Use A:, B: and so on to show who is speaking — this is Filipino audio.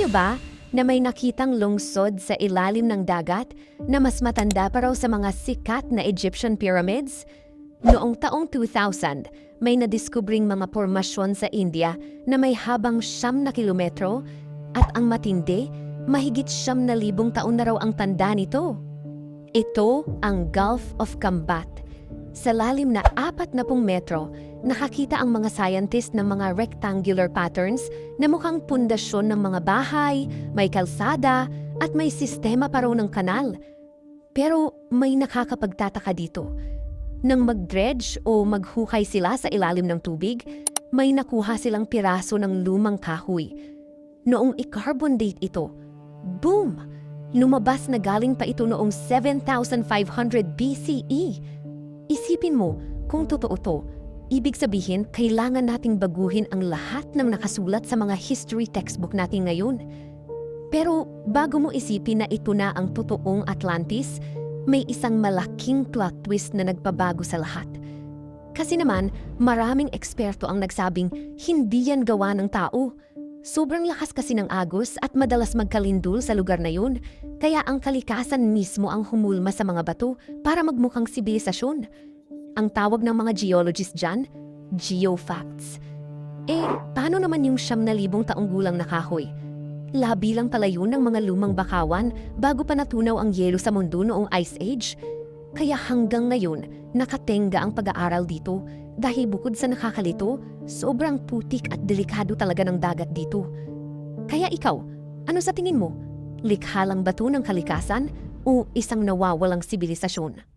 A: niyo ba na may nakitang lungsod sa ilalim ng dagat na mas matanda pa raw sa mga sikat na Egyptian pyramids? Noong taong 2000, may nadiskubring mga pormasyon sa India na may habang 9 na kilometro at ang matindi, mahigit 9,000 taon na raw ang tanda nito. Ito ang Gulf of Cambat. Sa lalim na 40 metro, nakakita ang mga scientist ng mga rectangular patterns na mukhang pundasyon ng mga bahay, may kalsada, at may sistema pa raw ng kanal. Pero may nakakapagtataka dito. Nang mag-dredge o maghukay sila sa ilalim ng tubig, may nakuha silang piraso ng lumang kahoy. Noong i-carbon date ito, boom! Lumabas na galing pa ito noong 7,500 BCE. Isipin mo, kung totoo to, ibig sabihin kailangan nating baguhin ang lahat ng nakasulat sa mga history textbook natin ngayon. Pero bago mo isipin na ito na ang totoong Atlantis, may isang malaking plot twist na nagpabago sa lahat. Kasi naman, maraming eksperto ang nagsabing hindi yan gawa ng tao. Sobrang lakas kasi ng agos at madalas magkalindol sa lugar na yun, kaya ang kalikasan mismo ang humulma sa mga bato para magmukhang sibilisasyon. Ang tawag ng mga geologists dyan, geofacts. Paano naman yung 9,000 taong gulang na kahoy? Labi lang pala yun ng mga lumang bakawan bago pa natunaw ang yelo sa mundo noong Ice Age. Kaya hanggang ngayon, nakatenga ang pag-aaral dito dahil bukod sa nakakalito, sobrang putik at delikado talaga ng dagat dito. Kaya ikaw, ano sa tingin mo? Likha lang ba ito ng kalikasan o isang nawawalang sibilisasyon?